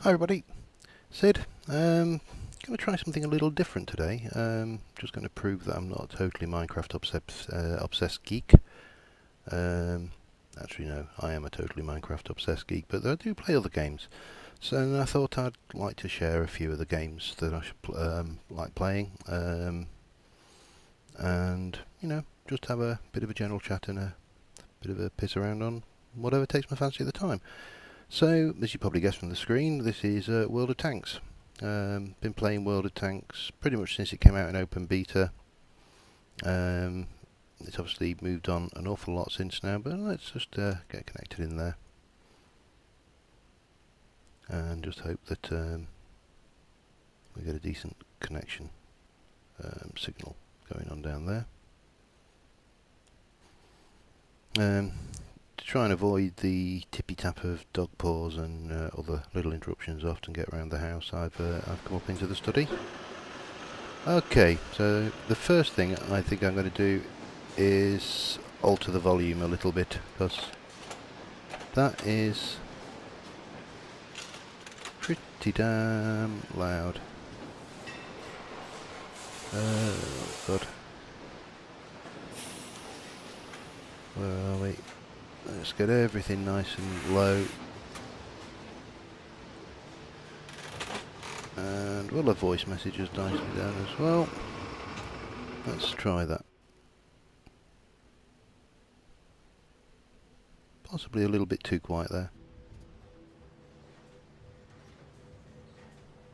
Hi everybody, Sid. Going to try something a little different today. Just going to prove that I'm not a totally Minecraft obsessed geek. Actually no, I am a totally Minecraft obsessed geek, but I do play other games. So I thought I'd like to share a few of the games that I should like playing, and just have a bit of a general chat and a bit of a piss around on whatever takes my fancy at the time. So, as you probably guessed from the screen, this is World of Tanks. Been playing World of Tanks pretty much since it came out in open beta. It's obviously moved on an awful lot since now, but let's just get connected in there. And just hope that we get a decent connection signal going on down there. To try and avoid the tippy tap of dog paws and other little interruptions I often get around the house, I've come up into the study. Okay, so the first thing I think I'm going to do is alter the volume a little bit, because that is pretty damn loud. Oh god. Where are we? Let's get everything nice and low. And we'll have voice messages nicely down as well. Let's try that. Possibly a little bit too quiet there.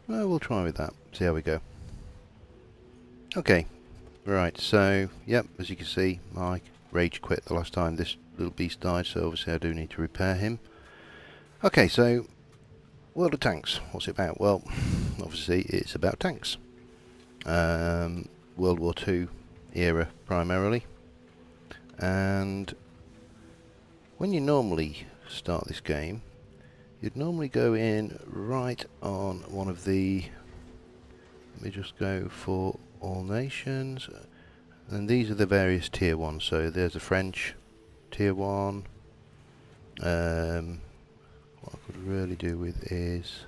Well, we'll try with that. See how we go. Okay. Right, so, yep, as you can see, my rage quit the last time this little beast died, so obviously I do need to repair him. Okay, so, World of Tanks. What's it about? Well, obviously it's about tanks. World War II era primarily. And when you normally start this game, you'd normally go in right on one of the... Let me just go for all nations. And these are the various tier 1. So there's the French tier 1. What I could really do with is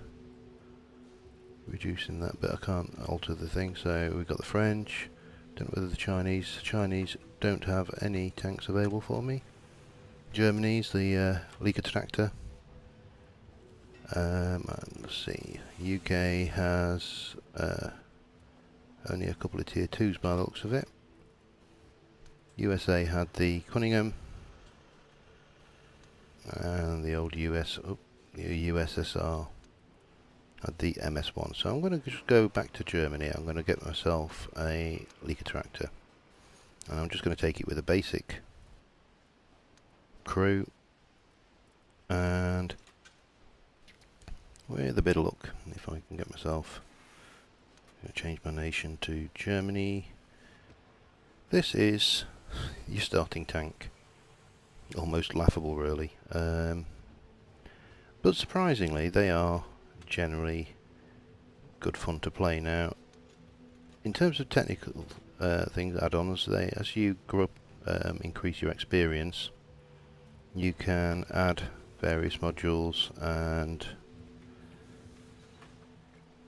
reducing that, but I can't alter the thing. So we've got the French. Don't know whether the Chinese don't have any tanks available for me. Germany's the Liga Tractor. And let's see, UK has only a couple of tier 2s by the looks of it. USA had the Cunningham, and the old USSR had the MS1. So I'm going to just go back to Germany. I'm going to get myself a Liga Tractor, and I'm just going to take it with a basic crew, and with a bit of luck, if I can get myself, I'm going to change my nation to Germany. This is your starting tank. Almost laughable, really. But surprisingly, they are generally good fun to play. Now, in terms of technical things, add-ons, as you grow up, increase your experience, you can add various modules and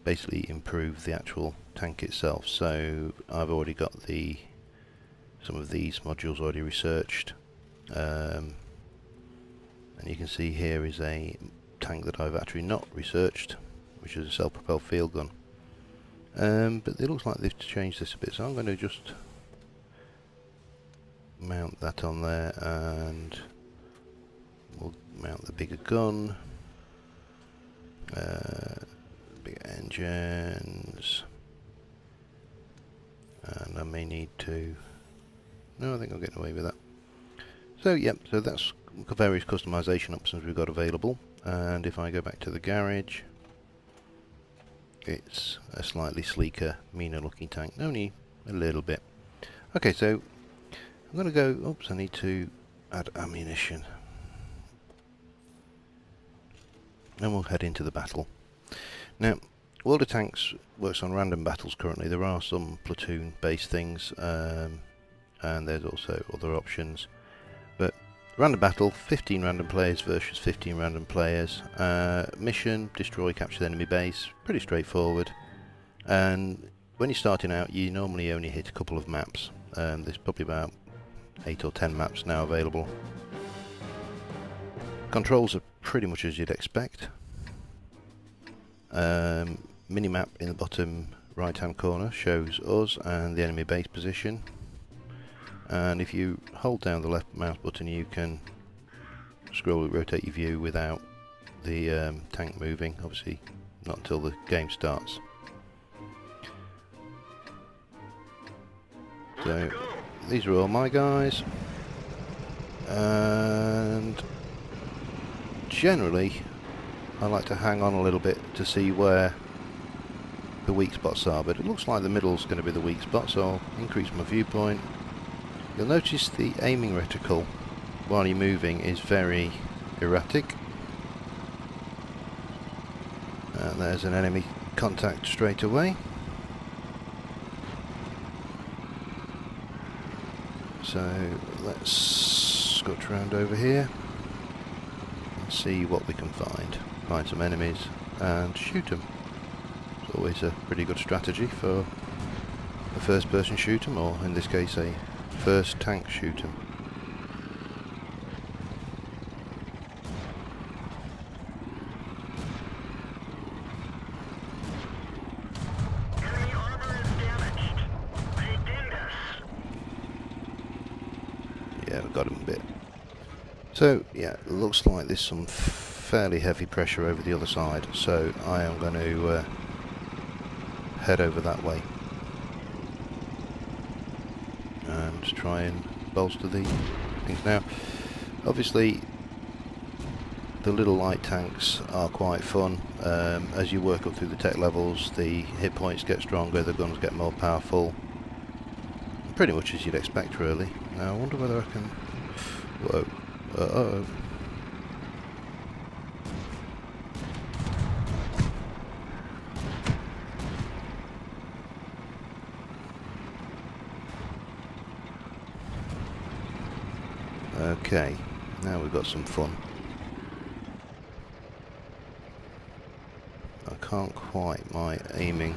basically improve the actual tank itself. So I've already got some of these modules already researched, and you can see here is a tank that I've actually not researched, which is a self-propelled field gun. But it looks like they've changed this a bit, so I'm going to just mount that on there, and we'll mount the bigger gun, bigger engines, and I may need to... No, I think I'll get away with that. So, yep, so that's various customization options we've got available. And if I go back to the garage, it's a slightly sleeker, meaner looking tank, only a little bit. Okay, so I'm going to go... Oops, I need to add ammunition. And we'll head into the battle. Now, World of Tanks works on random battles currently. There are some platoon-based things, and there's also other options. But Random battle, 15 random players versus 15 random players. Mission, destroy, capture the enemy base. Pretty straightforward. And when you're starting out, you normally only hit a couple of maps. There's probably about 8 or 10 maps now available. Controls are pretty much as you'd expect. Minimap in the bottom right hand corner shows us and the enemy base position. And if you hold down the left mouse button, you can scroll, rotate your view without the tank moving, obviously not until the game starts. So these are all my guys, and generally I like to hang on a little bit to see where the weak spots are, but it looks like the middle's going to be the weak spot, so I'll increase my viewpoint. You'll notice the aiming reticle while you're moving is very erratic. And there's an enemy contact straight away. So let's scutch around over here and see what we can find. Find some enemies and shoot them. It's always a pretty good strategy for a first person shoot 'em, or in this case a first tank shoot 'em. Enemy armor is damaged. They dinged us. Yeah, we got him a bit. So yeah, it looks like there's some fairly heavy pressure over the other side, so I am going to head over that way and try and bolster the things. Now obviously the little light tanks are quite fun. As you work up through the tech levels, the hit points get stronger, the guns get more powerful, pretty much as you'd expect really. Now I wonder whether I can... Whoa. Uh-oh. Okay, now we've got some fun. I can't quite, my aiming.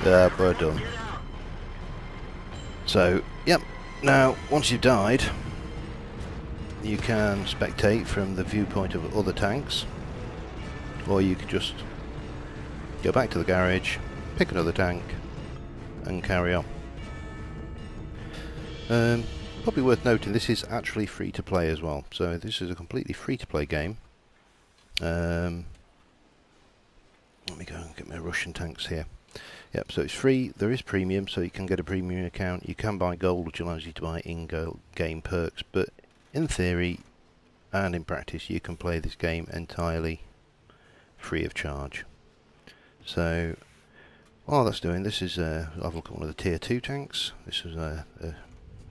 We're done. So, yep, now once you've died, you can spectate from the viewpoint of other tanks, or you could just go back to the garage, pick another tank, and carry on. Probably worth noting, this is actually free to play as well, so this is a completely free to play game. Let me go and get my Russian tanks here. Yep, so it's free. There is premium, so you can get a premium account. You can buy gold, which allows you to buy in-game perks, but in theory and in practice you can play this game entirely free of charge. So while that's doing, this is I've looked at one of the tier 2 tanks. This is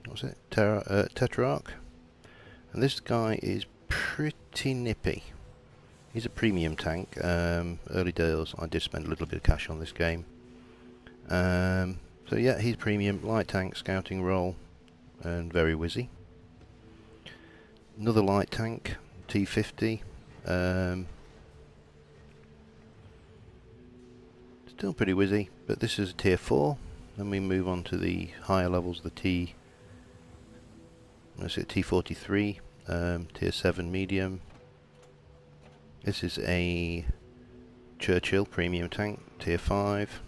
what's it? Tetrarch, and this guy is pretty nippy. He's a premium tank. Early days I did spend a little bit of cash on this game. So yeah, he's premium, light tank, scouting role, and very whizzy. Another light tank, T50. Still pretty whizzy, but this is a tier 4. Then we move on to the higher levels, the T43, tier 7 medium. This is a Churchill premium tank, tier 5.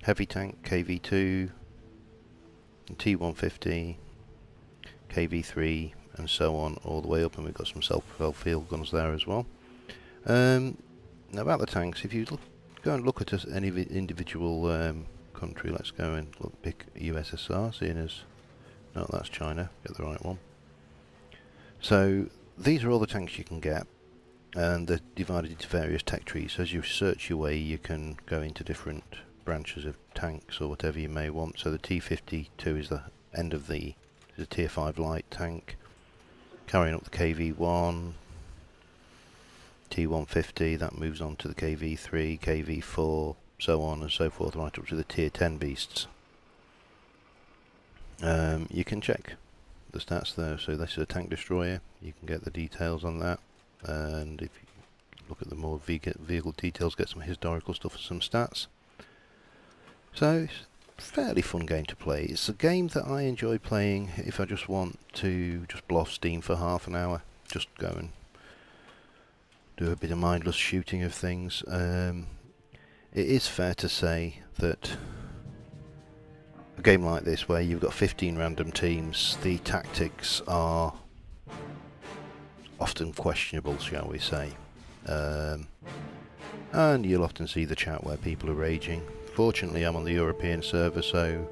Heavy tank, KV2, and T150, KV3, and so on, all the way up, and we've got some self-propelled field guns there as well. Now about the tanks, if you go and look at any individual country, let's go and pick USSR, seeing as, no, that's China, get the right one. So these are all the tanks you can get, and they're divided into various tech trees. So as you search your way, you can go into different branches of tanks or whatever you may want. So the T52 is the end of the is a tier 5 light tank, carrying up the KV1, T150, that moves on to the KV3, KV4, so on and so forth, right up to the tier 10 beasts. You can check the stats there. So this is a tank destroyer. You can get the details on that, and if you look at the more vehicle details, get some historical stuff and some stats. So it's a fairly fun game to play. It's a game that I enjoy playing if I just want to just blow off steam for half an hour. Just go and do a bit of mindless shooting of things. It is fair to say that a game like this, where you've got 15 random teams, the tactics are often questionable, shall we say. And you'll often see the chat where people are raging. Fortunately, I'm on the European server, so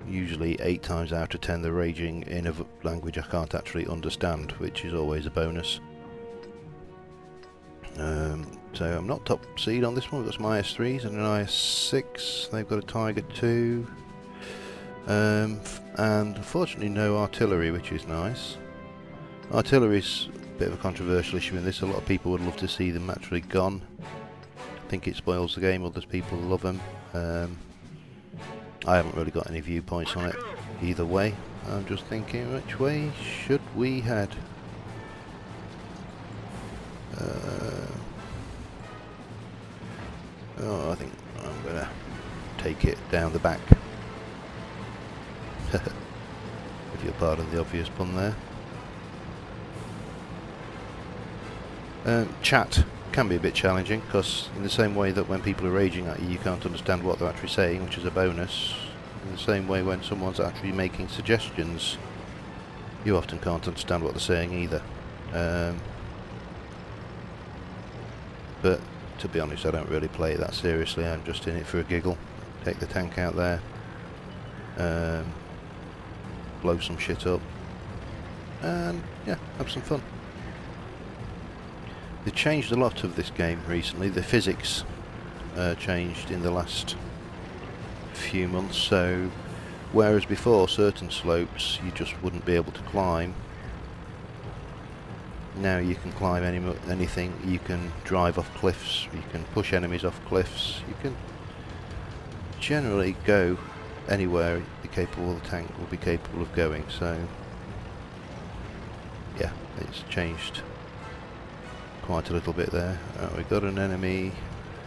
usually 8 times out of 10 they're raging in a language I can't actually understand, which is always a bonus. So I'm not top seed on this one. We've got some IS-3s and an IS-6. They've got a Tiger 2. And unfortunately no artillery, which is nice. Artillery's a bit of a controversial issue in this. A lot of people would love to see them actually gone. I think it spoils the game. Others people love them. I haven't really got any viewpoints on it either way. I'm just thinking, which way should we head? Oh, I think I'm gonna take it down the back. If you're pardon the obvious pun there. Chat can be a bit challenging, because in the same way that when people are raging at you, you can't understand what they're actually saying, which is a bonus. In the same way when someone's actually making suggestions, you often can't understand what they're saying either. But to be honest, I don't really play it that seriously. I'm just in it for a giggle. Take the tank out there, blow some shit up, and yeah, have some fun. They changed a lot of this game recently. The physics changed in the last few months, so whereas before certain slopes you just wouldn't be able to climb, now you can climb anything. You can drive off cliffs, you can push enemies off cliffs, you can generally go anywhere the tank will be capable of going. So yeah, it's changed quite a little bit there. We've got an enemy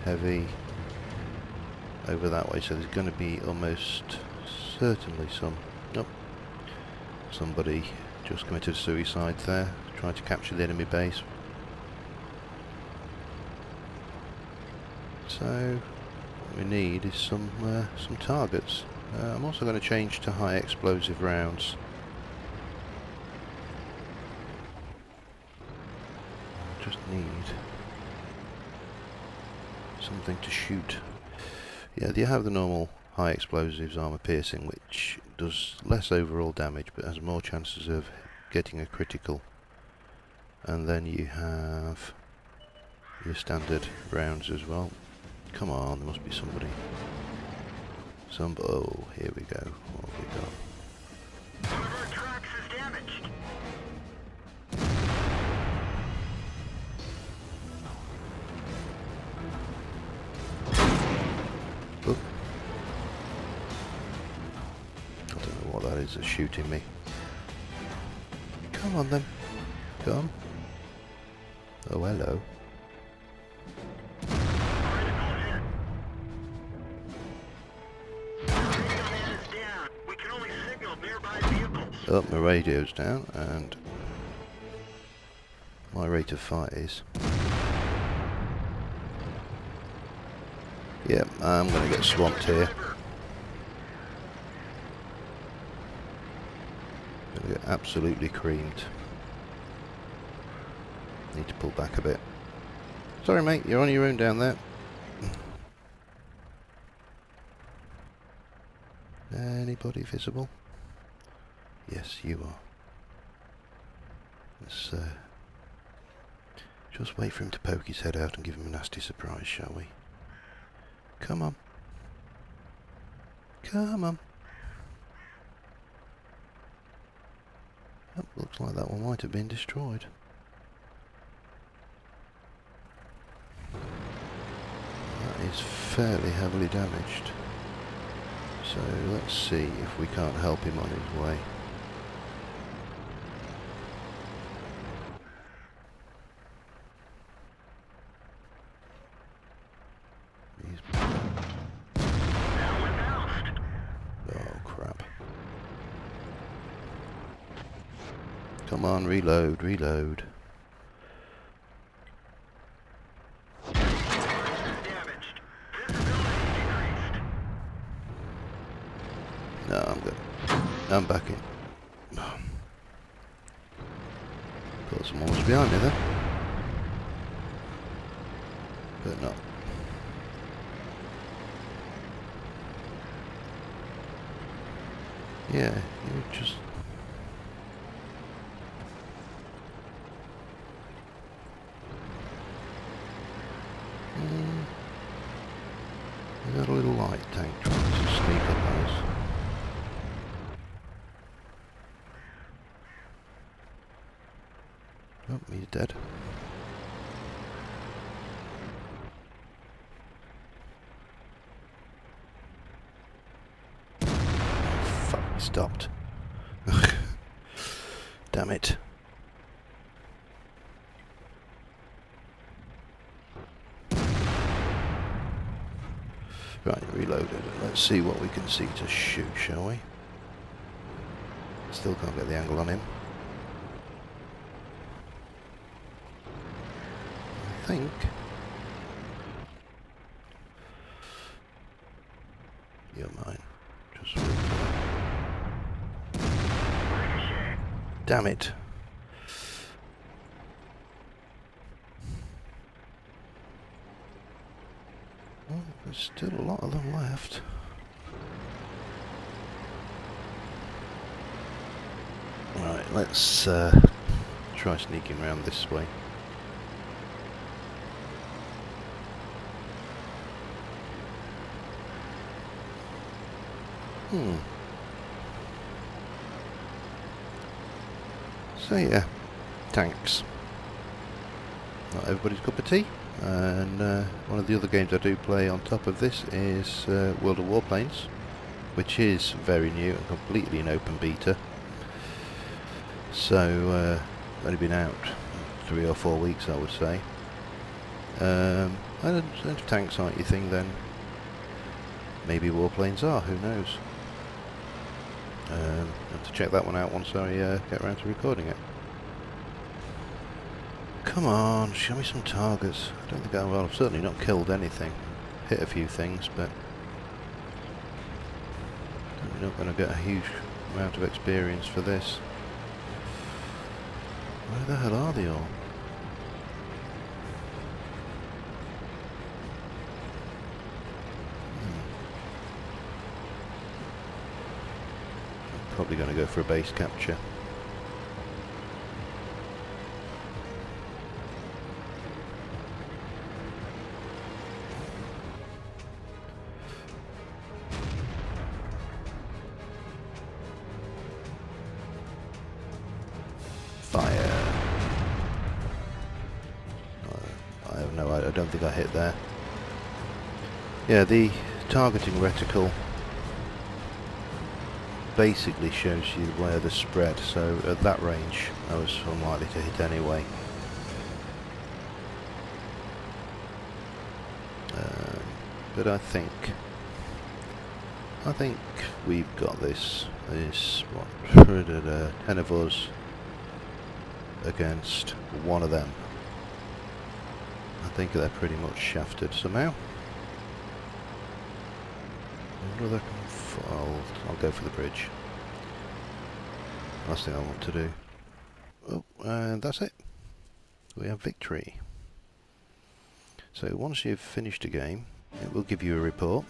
heavy over that way, so there's going to be almost certainly somebody just committed suicide there, trying to capture the enemy base. So what we need is some targets. I'm also going to change to high explosive rounds. I just need something to shoot. Yeah, you have the normal high explosives armor piercing, which does less overall damage but has more chances of getting a critical. And then you have your standard rounds as well. Come on, there must be somebody. Oh, here we go. What have we got? One of our tracks is damaged. Oh. I don't know what that is that's shooting me. Come on then. Come. Oh, hello. Oh, my radio's down, and my rate of fire is... Yep, I'm going to get swamped here. Going to get absolutely creamed. Need to pull back a bit. Sorry mate, you're on your own down there. Anybody visible? Yes, you are. Let's just wait for him to poke his head out and give him a nasty surprise, shall we? Come on. Come on. Oh, looks like that one might have been destroyed. is fairly heavily damaged. So let's see if we can't help him on his way. Oh crap. Come on, reload, reload. No, I'm good. I'm back in. Got some monsters behind me there. But not. Yeah, you just... We got a little light tank trying to sneak up on us. Oh, he's dead. Fuck, he stopped. Damn it. Right, reloaded. Let's see what we can see to shoot, shall we? Still can't get the angle on him. I think... You're mine. Just wait for that. Damn it. Well, there's still a lot of them left. Right, let's try sneaking around this way. So yeah, tanks. Not everybody's cup of tea. And one of the other games I do play on top of this is World of Warplanes, which is very new and completely an open beta. So only been out 3 or 4 weeks, I would say. And if tanks aren't your thing, then maybe Warplanes are. Who knows? Have to check that one out once I get around to recording it. Come on, show me some targets. I don't think well, I've certainly not killed anything. Hit a few things, but I'm not going to get a huge amount of experience for this. Where the hell are they all? I'm probably going to go for a base capture. Fire. I have no idea. I don't think I hit there. Yeah, the targeting reticle basically shows you where the spread, so at that range I was unlikely to hit anyway. But I think we've got this. There's what, 10 of us against one of them. I think they're pretty much shafted somehow. I wonder if I can I'll go for the bridge. Last thing I want to do. Oh, and that's it. We have victory. So once you've finished a game, it will give you a report.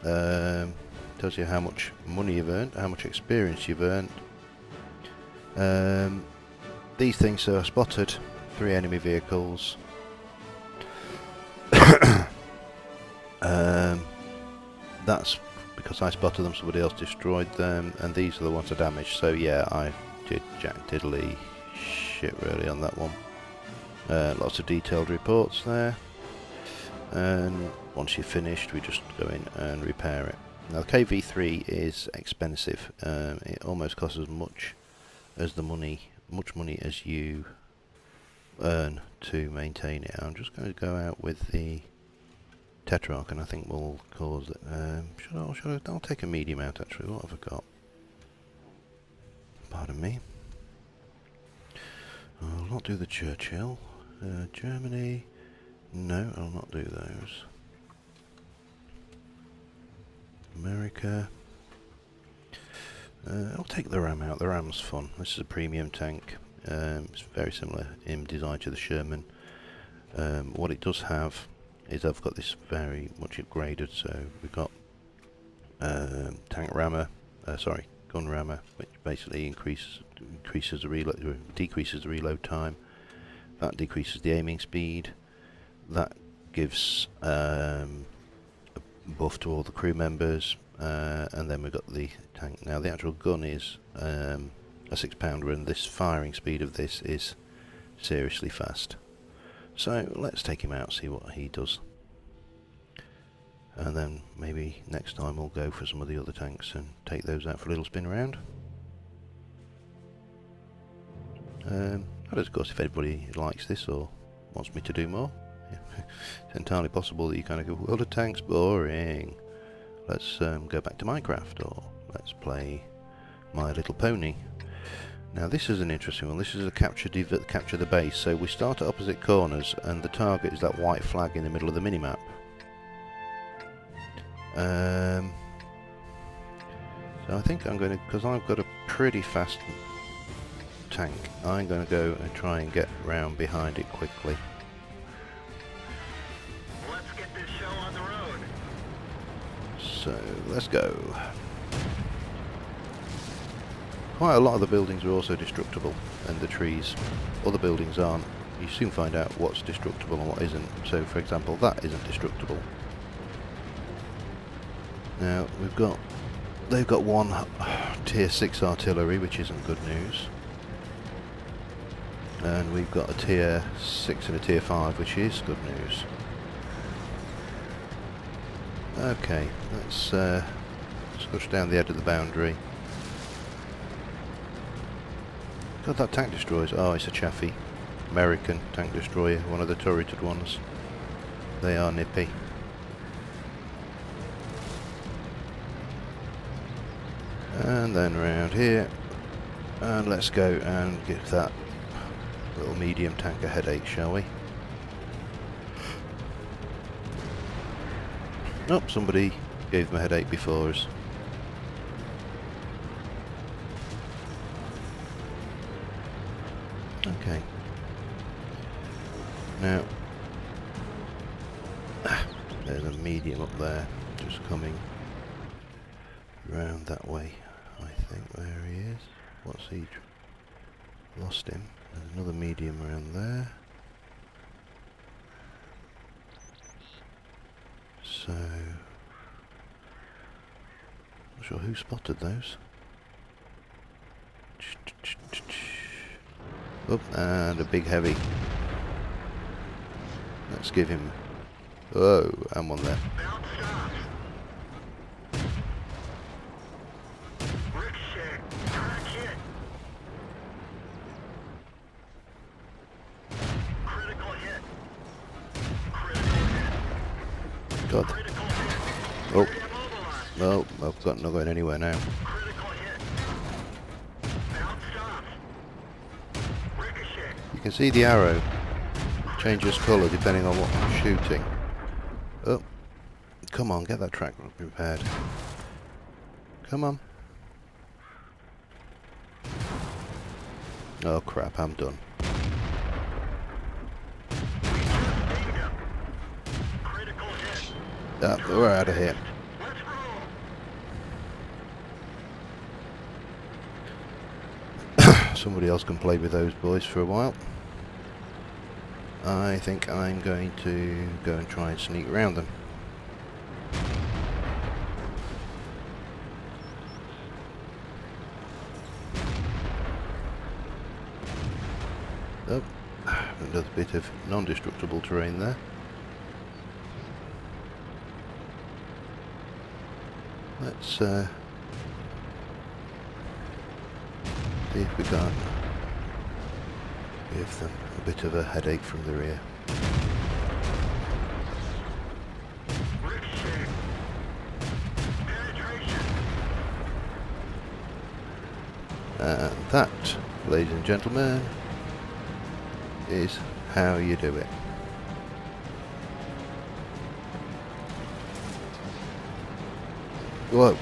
Tells you how much money you've earned, how much experience you've earned. These things are spotted. 3 enemy vehicles. That's because I spotted them, somebody else destroyed them, and these are the ones that are damaged. So yeah, I did jack diddly shit really on that one. Lots of detailed reports there, and once you're finished, we just go in and repair it. Now the KV3 is expensive. It almost costs as much as much money as you earn to maintain it. I'm just going to go out with the Tetrarch, and I think we'll cause it. I'll take a medium out actually. What have I got? Pardon me. I'll not do the Churchill. Germany. No, I'll not do those. America. I'll take the Ram out. The Ram's fun. This is a premium tank. It's very similar in design to the Sherman. What it does have is I've got this very much upgraded. So we've got tank rammer, gun rammer, which basically decreases the reload time. That decreases the aiming speed. That gives a buff to all the crew members, and then we've got the tank. Now the actual gun is a 6-pounder, and this firing speed of this is seriously fast. So let's take him out, see what he does, and then maybe next time we'll go for some of the other tanks and take those out for a little spin around. Of course, if anybody likes this or wants me to do more, it's entirely possible that you kind of go, World of Tanks, boring. Let's go back to Minecraft, or let's play My Little Pony. Now this is an interesting one. This is a capture the base. So we start at opposite corners, and the target is that white flag in the middle of the minimap. So I think I'm going to, because I've got a pretty fast tank, I'm going to go and try and get round behind it quickly. Let's get this show on the road. So let's go. Quite a lot of the buildings are also destructible, and the trees. Other buildings aren't. You soon find out what's destructible and what isn't. So for example, that isn't destructible. Now they've got one tier 6 artillery, which isn't good news. And we've got a tier 6 and a tier 5, which is good news. Okay, let's squish down the edge of the boundary. God, that tank destroys. Oh, it's a Chaffee. American tank destroyer, one of the turreted ones. They are nippy. And then round here. And let's go and give that little medium tank a headache, shall we? Oh, somebody gave them a headache before us. Okay. Now, there's a medium up there, just coming round that way. I think there he is. What's he? Lost him. There's another medium around there. So, not sure who spotted those. Oh, and a big heavy. Let's give him. Oh, and one there. Bounce stops. Ricochet. Crack hit. Critical hit. Critical hit. God. Critical hit. Oh, Immobilized. no, I've got not going anywhere now. Critical hit. Bounce stops. Ricochet. You can see the arrow changes colour depending on what I'm shooting. Oh, come on, get that track repaired. Come on. Oh crap, I'm done. Critical hit. Ah, we're out of here. Let's roll. Somebody else can play with those boys for a while. I think I'm going to go and try and sneak around them. Oh, another bit of non-destructible terrain there. Let's see if we can't give them a bit of a headache from the rear. Ricochet. Penetration. And that, ladies and gentlemen, is how you do it. Whoa.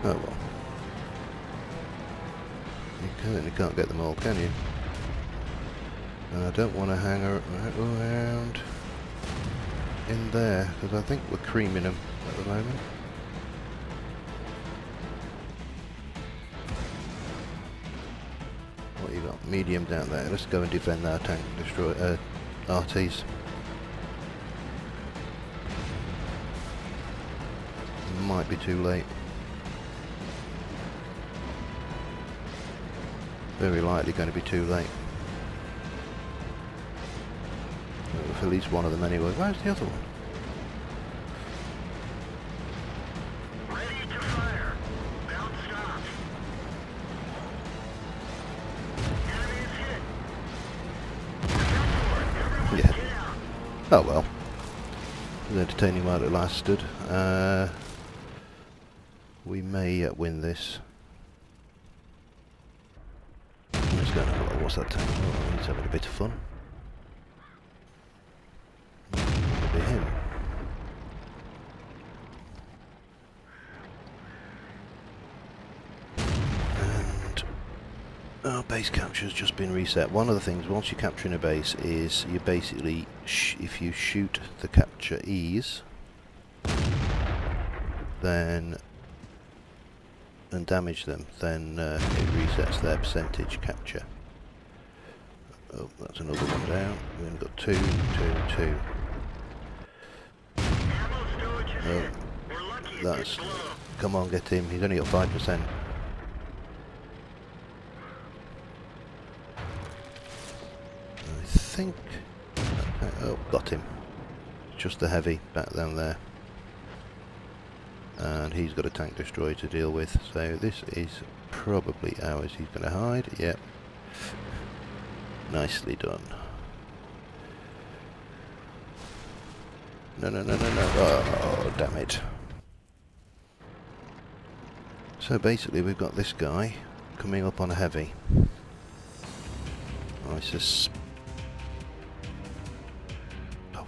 Oh well. You can't get them all, can you? And I don't want to hang around in there, because I think we're creaming them at the moment. What you got? Medium down there. Let's go and defend our tank, destroy RTs. Might be too late. Very likely going to be too late. With at least one of them anyway. Where's the other one? Ready to fire. Bounce stop. Enemy is hit. Go for it. Everyone Yeah. down. Oh well. It was entertaining while it lasted. We may win this. Let's go and have a look. What's that tank? Oh, he's having a bit of fun. It'll be him. And our base capture has just been reset. One of the things, once you're capturing a base, is you basically, if you shoot the capture ease, then and damage them, then it resets their percentage capture. Oh, that's another one down. We've only got two. Ammo storage is Oh, hit. We're lucky it that's... gets low. Come on, get him. He's only got 5%. I think... Oh, got him. Just the heavy back down there. And he's got a tank destroyer to deal with, so this is probably ours. He's going to hide. Yep. Nicely done. No. Oh, damn it. So basically we've got this guy coming up on a heavy. Oh,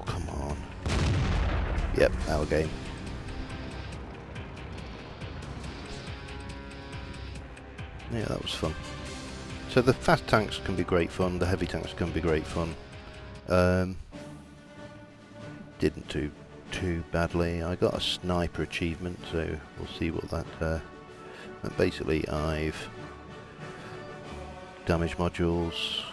come on. Yep, our game. Yeah, that was fun. So the fast tanks can be great fun, the heavy tanks can be great fun. Didn't do too badly. I got a sniper achievement, so we'll see what that... but basically I've damaged modules.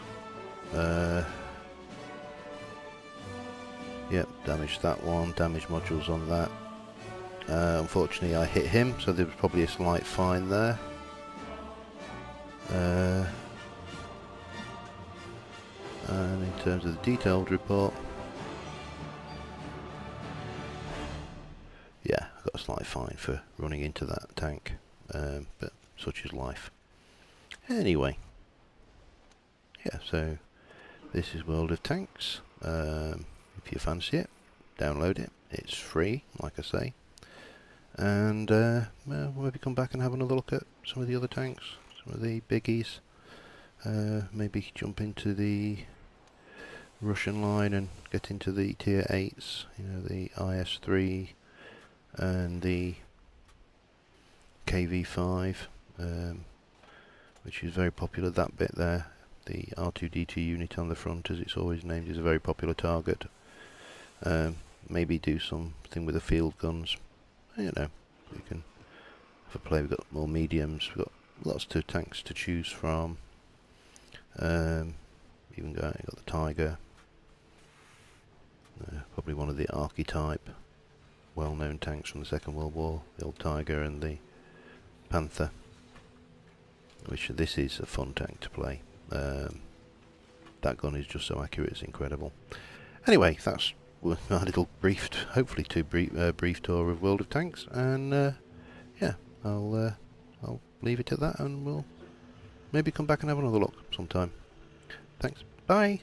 Yep, damaged that one, damaged modules on that. Unfortunately I hit him, so there was probably a slight fine there. And in terms of the detailed report, yeah, I got a slight fine for running into that tank, but such is life. Anyway, yeah, so this is World of Tanks. If you fancy it, download it. It's free, like I say. And well, maybe come back and have another look at some of the other tanks, some of the biggies. Maybe jump into the Russian line and get into the tier 8s, you know, the IS-3 and the KV-5, which is very popular. That bit there, the R2-D2 unit on the front, as it's always named, is a very popular target. Maybe do something with the field guns. You know, we can have a play. We've got more mediums. We've got lots of tanks to choose from. Even got the Tiger. Probably one of the archetype well-known tanks from the Second World War, the old Tiger and the Panther. Which this is a fun tank to play. That gun is just so accurate, it's incredible. Anyway, that's my little brief, hopefully too brief tour of World of Tanks, and yeah, I'll leave it at that, and we'll maybe come back and have another look sometime. Thanks. Bye.